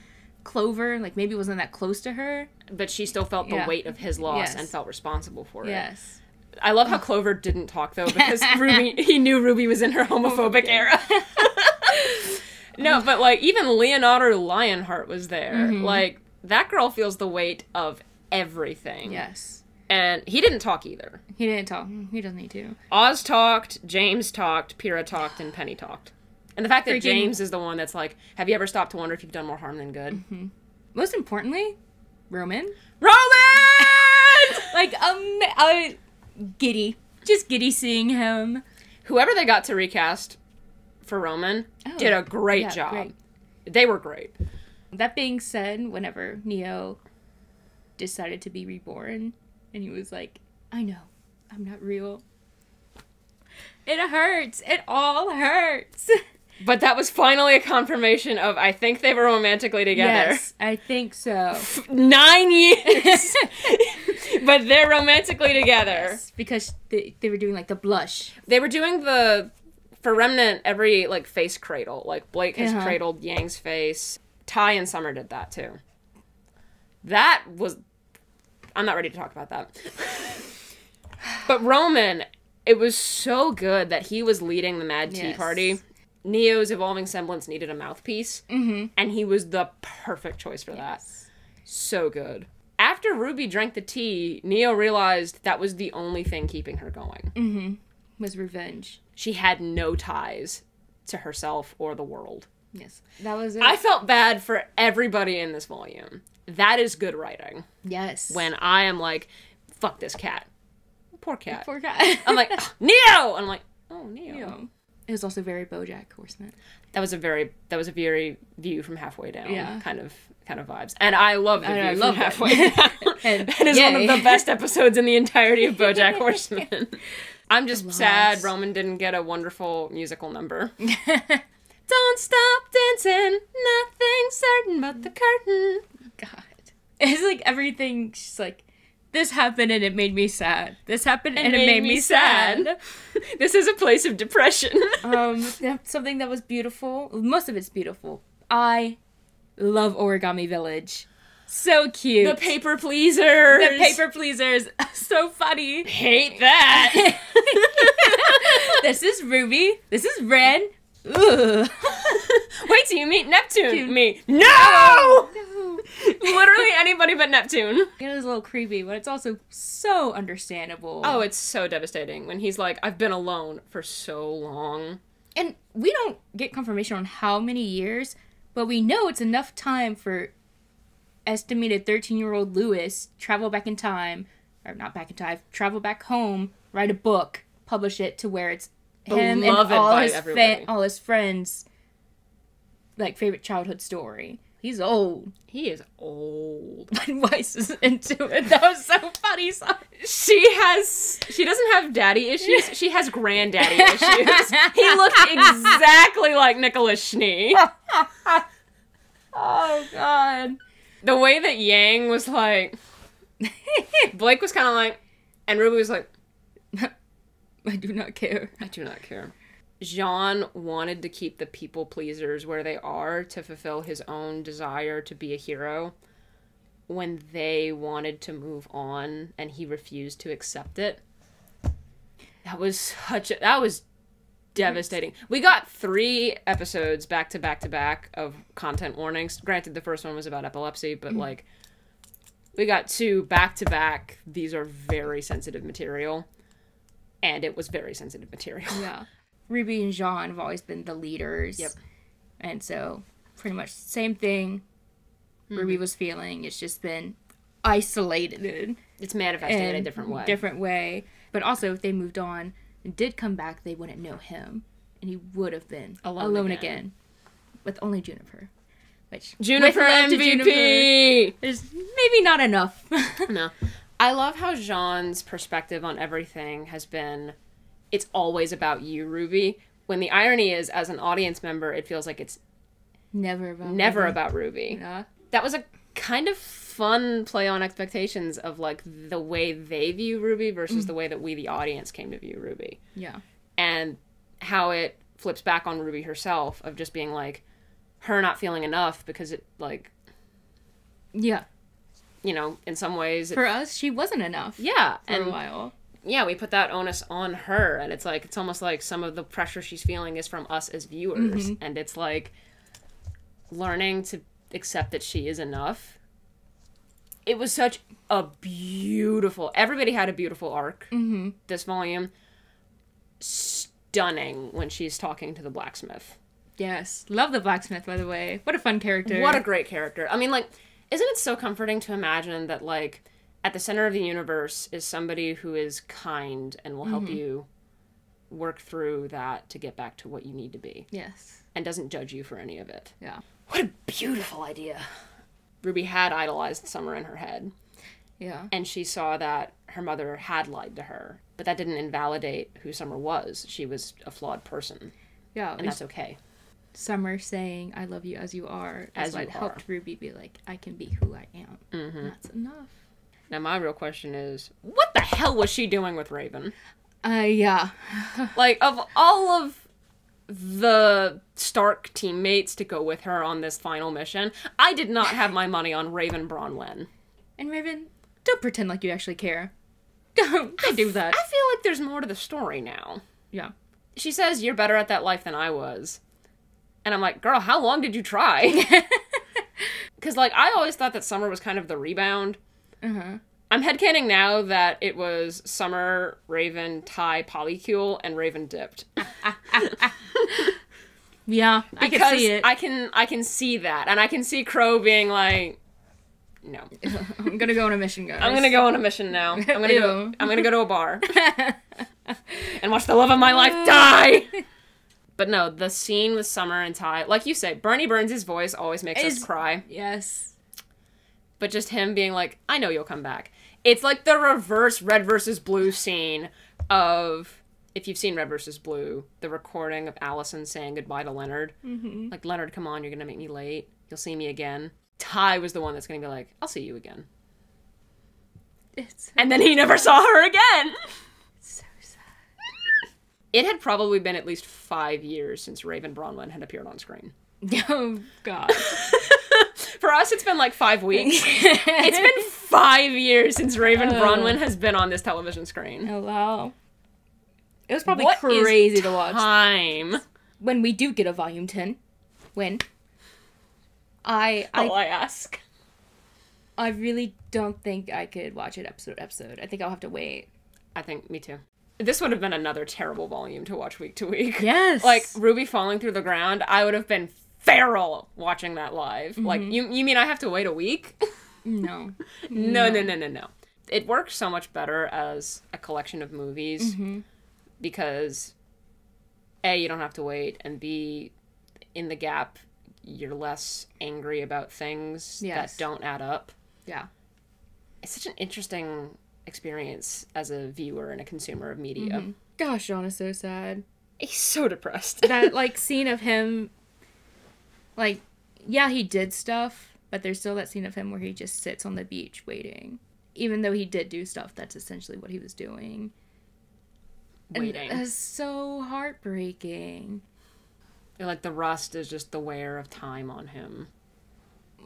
Clover, maybe wasn't that close to her. But she still felt the weight of his loss and felt responsible for it. Yes. I love how Clover didn't talk, though, because he knew Ruby was in her homophobic era. No, but, even Leonardo Lionheart was there. That girl feels the weight of everything. Yes. And he didn't talk either. He didn't talk. He doesn't need to. Oz talked, James talked, Pyrrha talked, and Penny talked. And the fact that James is the one that's like, have you ever stopped to wonder if you've done more harm than good? Most importantly, Roman! Giddy. Just giddy seeing him. Whoever they got to recast for Roman did a great job. Great. They were great. That being said, whenever Neo decided to be reborn, and he was like, I know, I'm not real. It hurts. It all hurts. But that was finally a confirmation of, I think they were romantically together. Yes, I think so. 9 years! But they're romantically together. Yes, because they were doing, the blush. They were doing for Remnant, every, face cradle. Blake has cradled Yang's face. Ty and Summer did that, too. That was... I'm not ready to talk about that. But Roman, it was so good that he was leading the Mad Tea Party. Neo's evolving semblance needed a mouthpiece, and he was the perfect choice for that. So good. After Ruby drank the tea, Neo realized that was the only thing keeping her going. Was revenge. She had no ties to herself or the world. Yes, that was it. I felt bad for everybody in this volume. That is good writing. Yes. When I am fuck this cat. Poor cat. Poor cat. I'm like, oh, Neo! And I'm like, oh, Neo. It was also very BoJack Horseman. That was a very view from halfway down kind of vibes. And I love the view from halfway down. and it is one of the best episodes in the entirety of BoJack Horseman. I'm just sad Roman didn't get a wonderful musical number. Don't stop dancing, nothing's certain but the curtain. God. It's like everything, she's like, this happened and it made me sad. This happened and it made me sad. This is a place of depression. Something that was beautiful. Most of it's beautiful. I love Origami Village. So cute. The paper pleasers. The paper pleasers. So funny. Hate that. This is Ruby. This is Ren. Ugh. Wait till you meet Neptune. Me. No! Literally anybody but Neptune. It is a little creepy, but it's also so understandable. Oh, it's so devastating when he's like, I've been alone for so long. And we don't get confirmation on how many years, but we know it's enough time for estimated 13-year-old Lewis travel back in time, or not back in time, travel back home, write a book, publish it to where it's him and all his friends, like, favorite childhood story. He's old. He is old. And Weiss is into it. That was so funny. She doesn't have daddy issues. She has granddaddy issues. He looked exactly like Nicholas Schnee. Oh, God. The way that Yang was like... Blake was kind of like... And Ruby was like... I do not care. I do not care. Jean wanted to keep the people pleasers where they are to fulfill his own desire to be a hero when they wanted to move on and he refused to accept it. That was devastating. We got 3 episodes back to back to back of content warnings. Granted, the first one was about epilepsy, but like we got 2 back to back. These are very sensitive material. And it was very sensitive material. Yeah. Ruby and Jean have always been the leaders. Yep. And so, pretty much same thing Ruby was feeling. It's just been isolated. It's manifesting in a different way. Different way. But also, if they moved on and did come back, they wouldn't know him. And he would have been alone again. With only Juniper. Which, Juniper MVP! Is maybe not enough. No. I love how Jean's perspective on everything has been, it's always about you, Ruby. When the irony is, as an audience member, it feels like it's never about Ruby. Yeah. That was a kind of fun play on expectations of like the way they view Ruby versus the way that we, the audience, came to view Ruby. Yeah. And how it flips back on Ruby herself of just being like, her not feeling enough because it like... Yeah. You know, in some ways... For us, she wasn't enough. Yeah. For a while. Yeah, we put that onus on her, and it's like, it's almost like some of the pressure she's feeling is from us as viewers, and it's like, learning to accept that she is enough. It was such a beautiful... Everybody had a beautiful arc, this volume. Stunning when she's talking to the blacksmith. Yes. Love the blacksmith, by the way. What a fun character. What a great character. I mean, like... Isn't it so comforting to imagine that, like, at the center of the universe is somebody who is kind and will help you work through that to get back to what you need to be? Yes. And doesn't judge you for any of it. Yeah. What a beautiful idea. Ruby had idolized Summer in her head. Yeah. And she saw that her mother had lied to her. But that didn't invalidate who Summer was. She was a flawed person. Yeah. And that's okay. Summer saying, I love you as you are, as what helped Ruby be like, I can be who I am. And that's enough. Now, my real question is, what the hell was she doing with Raven? Yeah. Like, of all of the Stark teammates to go with her on this final mission, I did not have my money on Raven Bronwyn. And Raven, don't pretend like you actually care. Don't do that. I feel like there's more to the story now. Yeah. She says, you're better at that life than I was. And I'm like, girl, how long did you try? Because, like, I always thought that Summer was kind of the rebound. I'm headcanon now that it was Summer, Raven, Ty, Polycule, and Raven dipped. Yeah, I can see it. I can see that. And I can see Crow being like, No. I'm gonna go on a mission, guys. I'm gonna go on a mission now. I'm gonna go to a bar. And watch the love of my life die! But no, the scene with Summer and Ty, like you say, Bernie Burns' voice always makes us cry. Yes. But just him being like, I know you'll come back. It's like the reverse Red versus Blue scene of, if you've seen Red versus Blue, the recording of Allison saying goodbye to Leonard. Mm-hmm. Like, Leonard, come on, you're gonna make me late. You'll see me again. Ty was the one that's gonna be like, I'll see you again. And then he never saw her again! It had probably been at least 5 years since Raven Bronwyn had appeared on screen. Oh, God. For us, it's been like 5 weeks. It's been 5 years since Raven Bronwyn has been on this television screen. Oh, wow. It was probably crazy to watch. Time. When we do get a volume 10. When? I ask. I really don't think I could watch it episode to episode. I think I'll have to wait. I think, me too. This would have been another terrible volume to watch week to week. Yes. Like, Ruby falling through the ground, I would have been feral watching that live. Mm-hmm. Like, you mean I have to wait a week? No. No. It works so much better as a collection of movies because, A, you don't have to wait, and B, in the gap, you're less angry about things that don't add up. Yeah. It's such an interesting experience as a viewer and a consumer of media. Mm-hmm. Gosh, John is so sad. He's so depressed. That, like, scene of him, like, yeah, he did stuff, but there's still that scene of him where he just sits on the beach waiting. Even though he did do stuff, that's essentially what he was doing. Waiting. And that's so heartbreaking. Like, the rust is just the wear of time on him.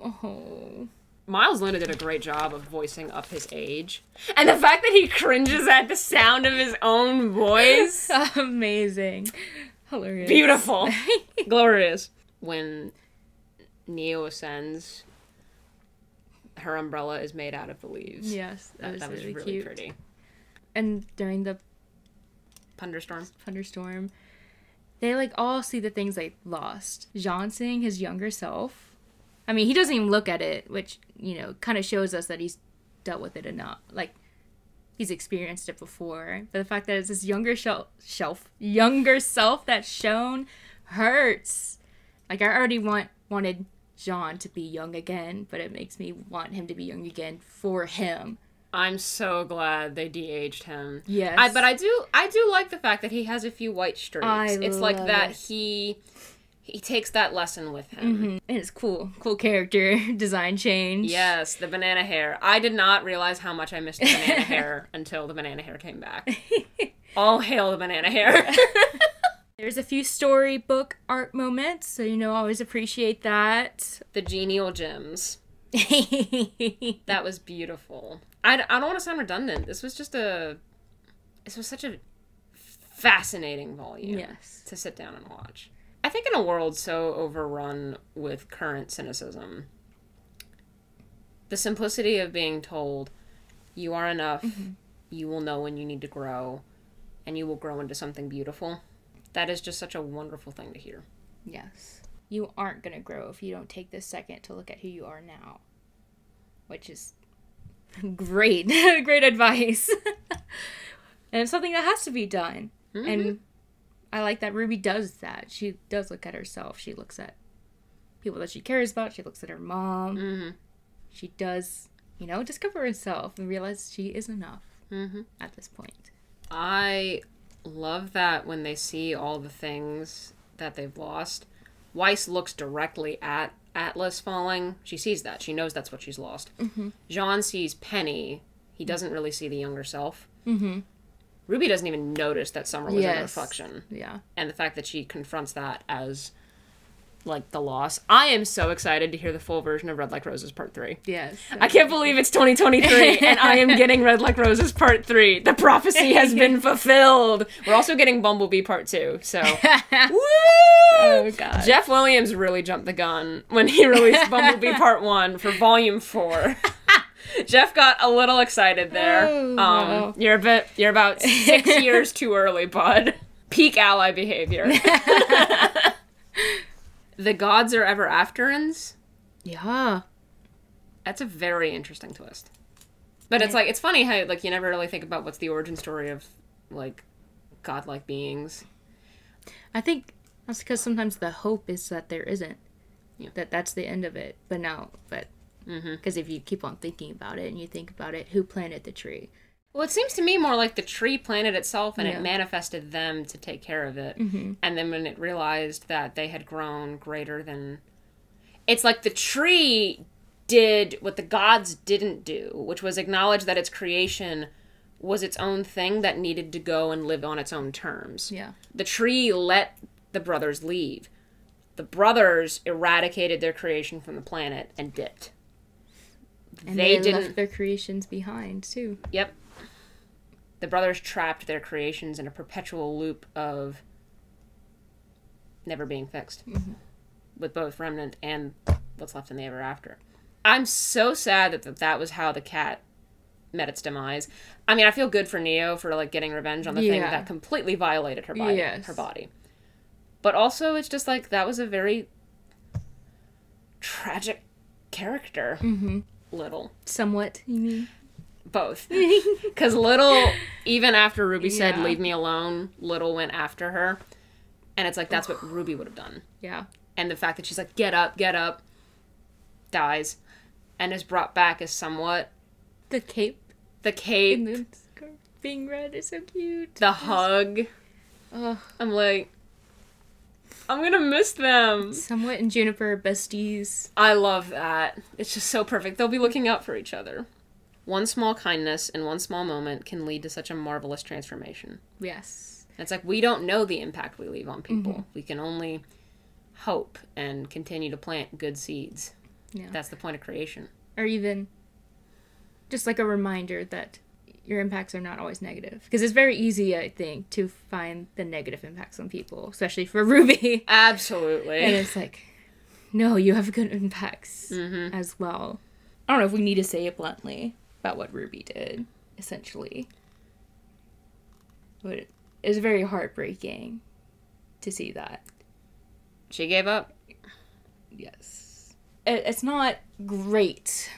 Oh. Miles Luna did a great job of voicing up his age. And the fact that he cringes at the sound of his own voice. Amazing. Hilarious. Beautiful. Glorious. When Neo ascends, her umbrella is made out of the leaves. Yes, that was really cute. Pretty. And during the thunderstorm, they, like, all see the things they lost. Jean seeing his younger self. I mean, he doesn't even look at it, which, you know, kind of shows us that he's dealt with it enough. Like, he's experienced it before. But the fact that it's this younger self that's shown hurts. Like, I already wanted Jean to be young again, but it makes me want him to be young again for him. I'm so glad they de-aged him. Yes. But I do like the fact that he has a few white streaks. It's like that he takes that lesson with him. Mm-hmm. And it's cool character design change. Yes, the banana hair. I did not realize how much I missed the banana hair until the banana hair came back. All hail the banana hair. There's a few storybook art moments, so, you know, always appreciate that. The genial gems. That was beautiful. I don't want to sound redundant. This was such a fascinating volume to sit down and watch. I think in a world so overrun with current cynicism, the simplicity of being told, you are enough, you will know when you need to grow, and you will grow into something beautiful, that is just such a wonderful thing to hear. Yes. You aren't going to grow if you don't take this second to look at who you are now. Which is great. Great advice. And it's something that has to be done. Mm-hmm. And I like that Ruby does that. She does look at herself. She looks at people that she cares about. She looks at her mom. Mm-hmm. She does, you know, discover herself and realize she is enough at this point. I love that when they see all the things that they've lost. Weiss looks directly at Atlas falling. She sees that. She knows that's what she's lost. Mm-hmm. Jean sees Penny. He doesn't really see the younger self. Mm-hmm. Ruby doesn't even notice that Summer was in a reflection. Yeah. And the fact that she confronts that as, like, the loss. I am so excited to hear the full version of Red Like Roses Part 3. Yes. I can't believe it's 2023 and I am getting Red Like Roses Part 3. The prophecy has been fulfilled. We're also getting Bumblebee Part 2, so. Woo! Oh, God. Jeff Williams really jumped the gun when he released Bumblebee Part 1 for Volume 4. Jeff got a little excited there. Oh, wow. You're about 6 years too early, bud. Peak ally behavior. The gods are ever afterins. Yeah. That's a very interesting twist. But it's like, it's funny how, like, you never really think about what's the origin story of, like, godlike beings. I think that's because sometimes the hope is that there isn't. Yeah. That's the end of it. But no, because if you keep on thinking about it and you think about it, who planted the tree? Well, it seems to me more like the tree planted itself and it manifested them to take care of it. And then when it realized that they had grown greater than... It's like the tree did what the gods didn't do, which was acknowledge that its creation was its own thing that needed to go and live on its own terms. Yeah. The tree let the brothers leave. The brothers eradicated their creation from the planet and dipped. And they left their creations behind, too. Yep. The brothers trapped their creations in a perpetual loop of never being fixed. With both Remnant and what's left in the Ever After. I'm so sad that was how the cat met its demise. I mean, I feel good for Neo for, like, getting revenge on the thing that completely violated her body. Her body. But also, it's just, like, that was a very tragic character. Little. Somewhat, you mean? Both. Because Little, even after Ruby said, leave me alone, Little went after her. And it's like, that's what Ruby would have done. Yeah. And the fact that she's like, get up, dies, and is brought back as somewhat... The cape. The cape. And the scarf being red is so cute. The hug. I'm like, I'm gonna miss them. Somewhat and Juniper are besties. I love that. It's just so perfect. They'll be looking out for each other. One small kindness in one small moment can lead to such a marvelous transformation. Yes. It's like, we don't know the impact we leave on people. We can only hope and continue to plant good seeds. Yeah. That's the point of creation. Or even just like a reminder that your impacts are not always negative. Because it's very easy, I think, to find the negative impacts on people, especially for Ruby. Absolutely. And it's like, no, you have good impacts as well. I don't know if we need to say it bluntly about what Ruby did, essentially. But it was very heartbreaking to see that. She gave up? Yes. It's not great,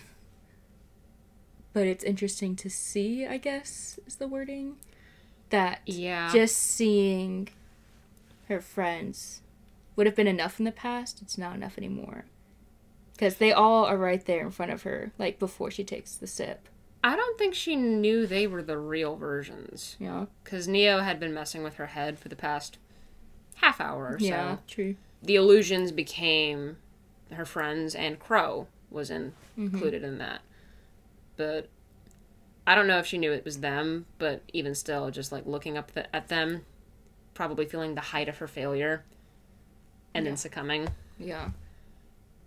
but it's interesting to see, I guess, is the wording. That just seeing her friends would have been enough in the past. It's not enough anymore. Because they all are right there in front of her, like, before she takes the sip. I don't think she knew they were the real versions. Yeah. Because Neo had been messing with her head for the past half hour or so. Yeah, true. The illusions became her friends, and Crow was included in that. But I don't know if she knew it was them, but even still, just, like, looking up at them, probably feeling the height of her failure, and then succumbing. Yeah.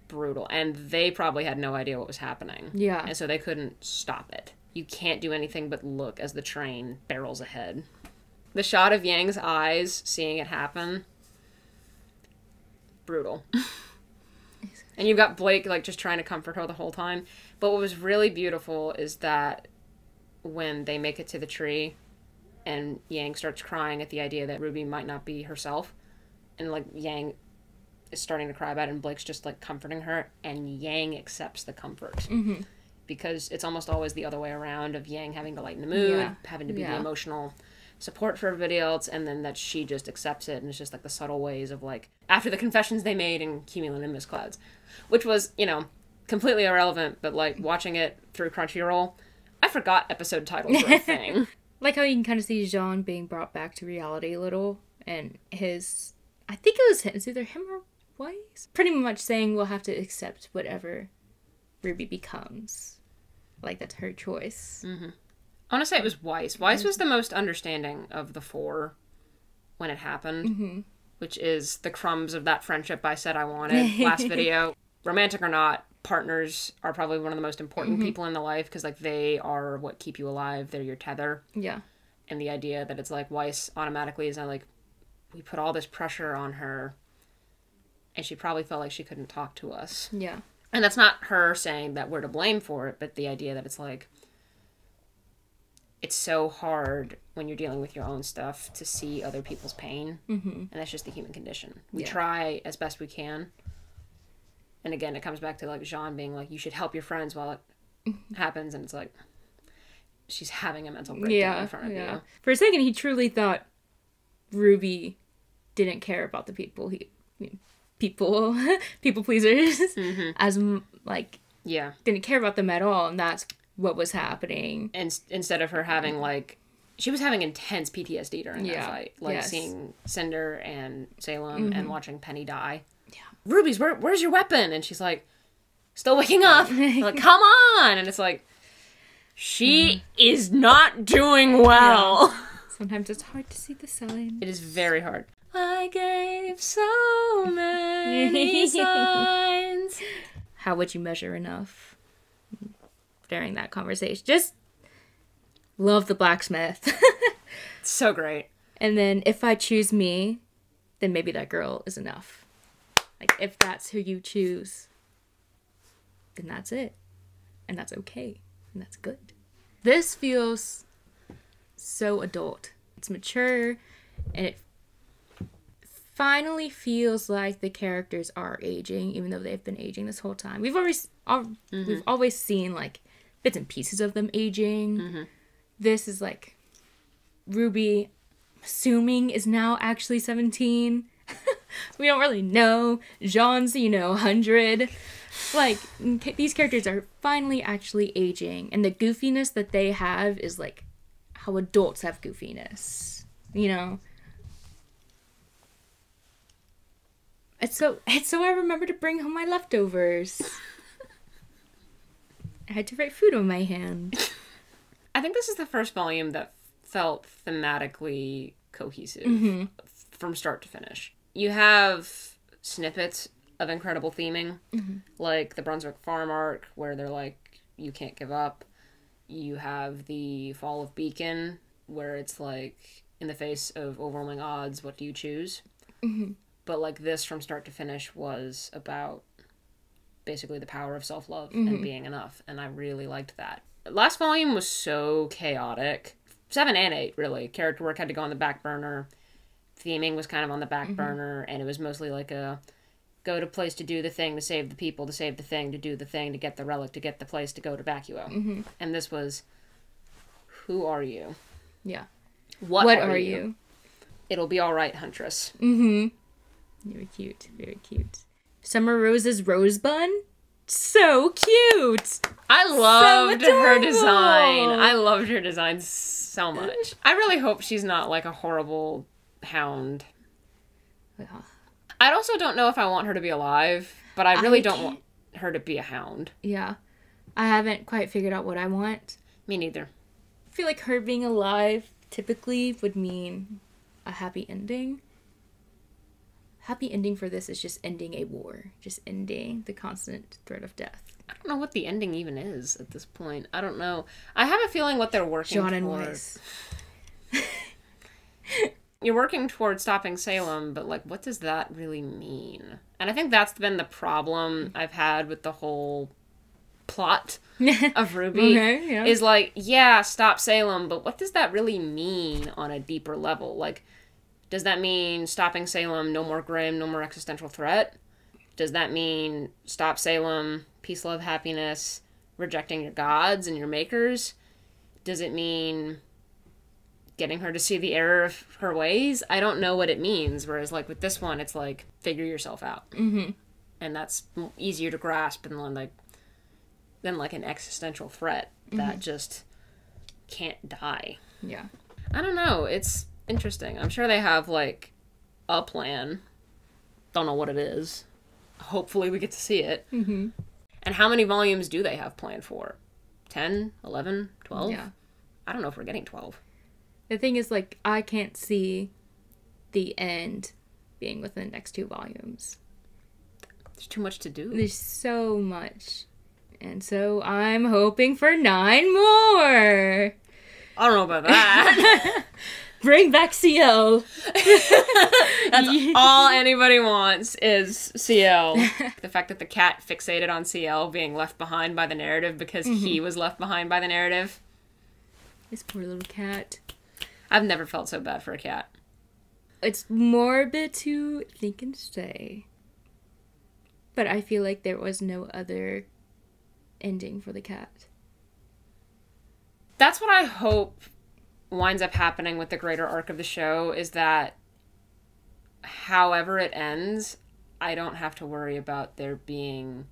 Brutal. And they probably had no idea what was happening. Yeah. And so they couldn't stop it. You can't do anything but look as the train barrels ahead. The shot of Yang's eyes, seeing it happen, brutal. And you've got Blake, like, just trying to comfort her the whole time. But what was really beautiful is that when they make it to the tree and Yang starts crying at the idea that Ruby might not be herself, and, like, Yang is starting to cry about it, and Blake's just, like, comforting her, and Yang accepts the comfort. Because it's almost always the other way around, of Yang having to lighten the mood, having to be the emotional support for everybody else, and then that she just accepts it, and it's just, like, the subtle ways of, like, after the confessions they made in Cumulonimbus Clouds, which was, you know, completely irrelevant, but, like, watching it through Crunchyroll, I forgot episode titles were a thing. Like how you can kind of see Jean being brought back to reality a little, and his, I think it was him, it's either him or Weiss, pretty much saying we'll have to accept whatever Ruby becomes. Like, that's her choice. I want to say it was Weiss. Weiss was the most understanding of the four when it happened, which is the crumbs of that friendship I said I wanted last video. Romantic or not, partners are probably one of the most important people in the life, because, like, they are what keep you alive. They're your tether. Yeah. And the idea that it's like Weiss automatically is not like, we put all this pressure on her, and she probably felt like she couldn't talk to us. Yeah. And that's not her saying that we're to blame for it, but the idea that it's like, it's so hard when you're dealing with your own stuff to see other people's pain. And that's just the human condition. We try as best we can, And again, it comes back to, like, Jean being like, you should help your friends while it happens. And it's like, she's having a mental breakdown in front of you. For a second, he truly thought RWBY didn't care about the people people pleasers, as, like, didn't care about them at all, and that's what was happening. And instead of her having, like, she was having intense PTSD during that fight. Like, seeing Cinder and Salem and watching Penny die. Yeah. Ruby's, where's your weapon? And she's like, still waking up. Like, come on! And it's like, she is not doing well. Yeah. Sometimes it's hard to see the sign. It is very hard. I gave so many signs. How would you measure enough during that conversation? Just love the blacksmith. So great. And then if I choose me, then maybe that girl is enough. Like, if that's who you choose, then that's it. And that's okay. And that's good. This feels so adult. It's mature, and it finally feels like the characters are aging, even though they've been aging this whole time. We've always seen, like, bits and pieces of them aging. This is like RWBY, assuming, is now actually 17. We don't really know. Jean's, 100. Like, these characters are finally actually aging, and the goofiness that they have is, like, how adults have goofiness, It's so I remember to bring home my leftovers. I had to write food on my hand. I think this is the first volume that felt thematically cohesive from start to finish. You have snippets of incredible theming, like the Brunswick Farm arc, where they're like, you can't give up. You have the Fall of Beacon, where it's like, in the face of overwhelming odds, what do you choose? But, like, this from start to finish was about basically the power of self-love and being enough, and I really liked that. Last volume was so chaotic. 7 and 8, really. Character work had to go on the back burner. Theming was kind of on the back burner, and it was mostly like a go to place to do the thing, to save the people, to save the thing, to do the thing, to get the relic, to get the place, to go to Bakuo. And this was, who are you? Yeah. What are you? It'll be all right, Huntress. Very cute. Very cute. Summer Rose's rose bun? So cute! I loved her design. I loved her design so much. I really hope she's not, like, a horrible hound. Yeah. I also don't know if I want her to be alive, but I really don't want her to be a hound. Yeah. I haven't quite figured out what I want. Me neither. I feel like her being alive typically would mean a happy ending. Happy ending for this is just ending a war. Just ending the constant threat of death. I don't know what the ending even is at this point. I don't know. I have a feeling what they're working Jean and towards. You're working towards stopping Salem, but, like, what does that really mean? And I think that's been the problem I've had with the whole plot of RWBY. Is like, yeah, stop Salem, but what does that really mean on a deeper level? Like, does that mean stopping Salem, no more Grimm, no more existential threat? Does that mean stop Salem, peace, love, happiness, rejecting your gods and your makers? Does it mean getting her to see the error of her ways? I don't know what it means. Whereas, like, with this one, it's like, figure yourself out. And that's easier to grasp than like an existential threat that just can't die. Yeah. I don't know. It's interesting. I'm sure they have, like, a plan. Don't know what it is. Hopefully we get to see it. And how many volumes do they have planned for? 10? 11? 12? Yeah. I don't know if we're getting 12. The thing is, like, I can't see the end being within the next 2 volumes. There's too much to do. There's so much. And so I'm hoping for 9 more. I don't know about that. Bring back CL. That's all anybody wants is CL. The fact that the cat fixated on CL being left behind by the narrative because he was left behind by the narrative. This poor little cat. I've never felt so bad for a cat. It's morbid to think and say. But I feel like there was no other ending for the cat. That's what I hope winds up happening with the greater arc of the show, is that however it ends, I don't have to worry about there being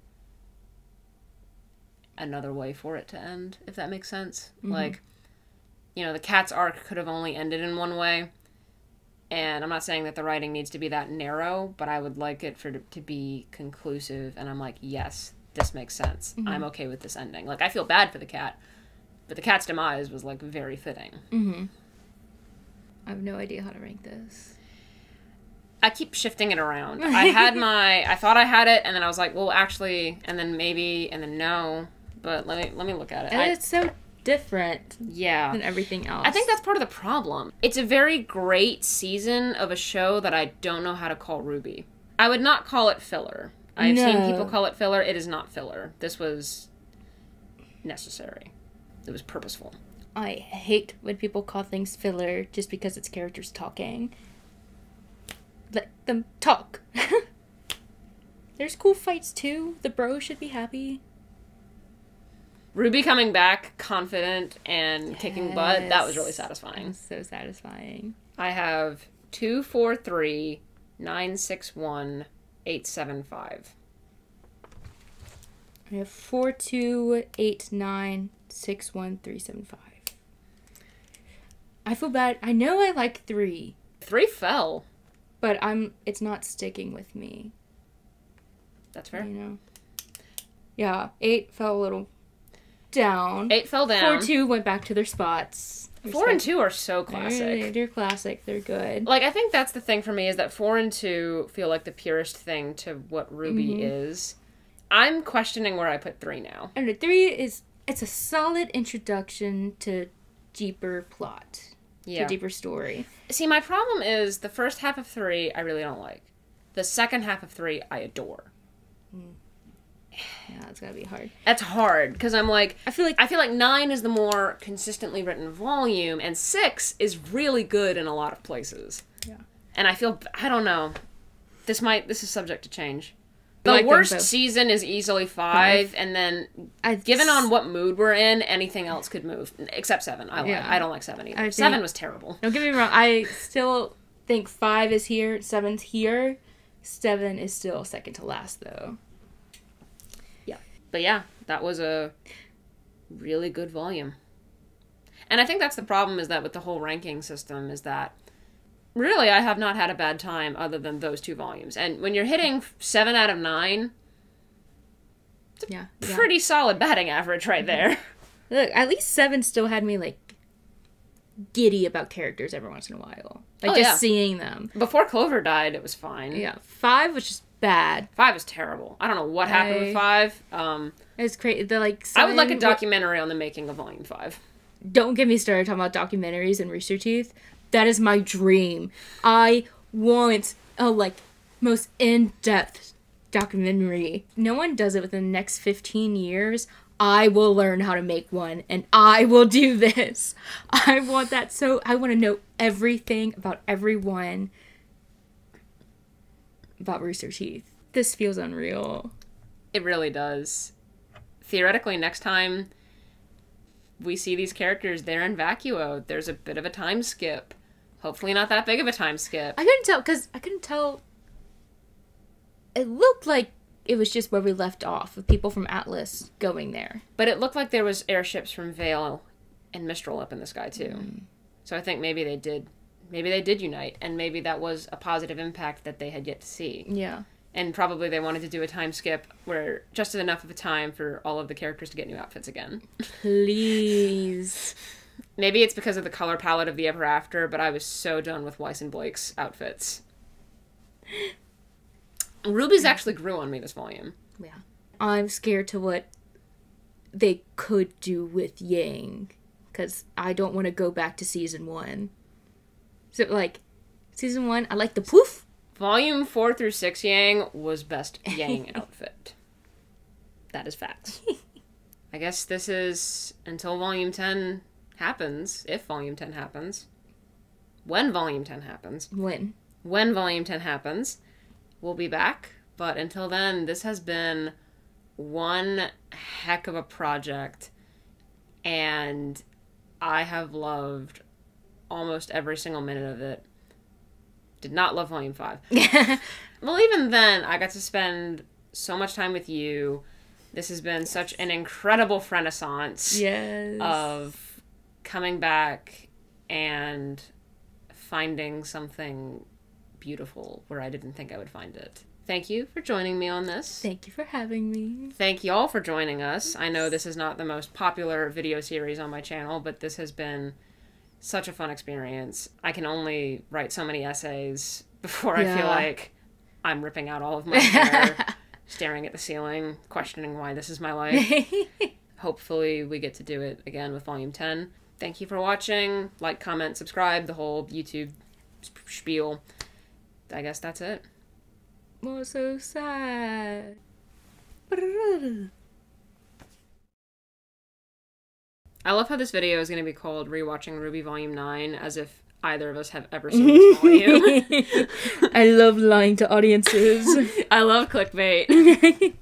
another way for it to end, if that makes sense. Mm-hmm. Like, you know, the cat's arc could have only ended in one way, and I'm not saying that the writing needs to be that narrow, but I would like it for it to be conclusive, and I'm like, yes, this makes sense. Mm-hmm. I'm okay with this ending. Like, I feel bad for the cat, but the cat's demise was, like, very fitting. Mm-hmm. I have no idea how to rank this. I keep shifting it around. I thought I had it, and then I was like, well, actually, and then maybe, and then no. But let me look at it. And it's so different than everything else. I think that's part of the problem. It's a very great season of a show that I don't know how to call RWBY. I would not call it filler. I've seen people call it filler. It is not filler. This was necessary. It was purposeful. I hate when people call things filler just because it's characters talking. Let them talk. There's cool fights too. The bros should be happy. RWBY coming back confident and kicking butt, that was really satisfying. So satisfying. I have 243 961 875. I have 4289 61375. I feel bad. I know I like 3. 3 fell. But it's not sticking with me. That's fair. You know? Yeah, 8 fell a little down. 8 fell down. 4 2 went back to their spots. 4 and 2 are so classic. They're classic. They're good. Like, I think that's the thing for me, is that 4 and 2 feel like the purest thing to what RWBY is. I'm questioning where I put 3 now. And 3 it's a solid introduction to deeper plot. To deeper story. See, my problem is the first half of 3 I really don't like. The second half of 3 I adore. Yeah, that's gotta be hard. That's hard, because I'm like... I feel like 9 is the more consistently written volume, and 6 is really good in a lot of places. Yeah. And I don't know. This is subject to change. The worst season is easily 5, and then, given on what mood we're in, anything else could move. Except 7. I don't like 7 either. 7 was terrible. Don't get me wrong, I still think 5 is here, 7's here. 7 is still second to last, though. Yeah. But yeah, that was a really good volume. And I think that's the problem, is that with the whole ranking system, is that really, I have not had a bad time other than those 2 volumes. And when you're hitting 7 out of 9, it's a pretty solid batting average right there. Look, at least 7 still had me, like, giddy about characters every once in a while. Like, seeing them. Before Clover died, it was fine. Yeah. 5 was just bad. 5 was terrible. I don't know what happened with 5. It's crazy. They're like... I would like a documentary on the making of Volume 5. Don't get me started talking about documentaries and Rooster Teeth. That is my dream. I want a, most in-depth documentary. No one does it within the next 15 years. I will learn how to make one, and I will do this. I want that I want to know everything about everyone about Rooster Teeth. This feels unreal. It really does. Theoretically, next time we see these characters, they're in Vacuo. There's a bit of a time skip. Hopefully not that big of a time skip. I couldn't tell, because I couldn't tell. It looked like it was just where we left off, with people from Atlas going there. But it looked like there was airships from Vale and Mistral up in the sky, too. So I think maybe they did unite, and maybe that was a positive impact that they had yet to see. Yeah. And probably they wanted to do a time skip where just enough of a time for all of the characters to get new outfits again. Please. Maybe it's because of the color palette of the Ever After, but I was so done with Weiss and Blake's outfits. RWBY's actually grew on me this volume. Yeah. I'm scared to what they could do with Yang, because I don't want to go back to season 1. So, season 1, I like the poof. Volume 4 through 6 Yang was best Yang outfit. That is facts. I guess this is until Volume 10 happens, if Volume 10 happens. When Volume 10 happens. When Volume 10 happens, we'll be back. But until then, this has been one heck of a project, and I have loved almost every single minute of it. Did not love Volume 5. Well, even then, I got to spend so much time with you. This has been such an incredible renaissance of coming back and finding something beautiful where I didn't think I would find it. Thank you for joining me on this. Thank you for having me. Thank you all for joining us. I know this is not the most popular video series on my channel, but this has been such a fun experience. I can only write so many essays before I feel like I'm ripping out all of my hair, staring at the ceiling, questioning why this is my life. Hopefully we get to do it again with Volume 10. Thank you for watching. Like, comment, subscribe, the whole YouTube spiel. I guess that's it. Oh, so sad. I love how this video is going to be called Rewatching RWBY Volume 9, as if either of us have ever seen this volume. I love lying to audiences. I love clickbait.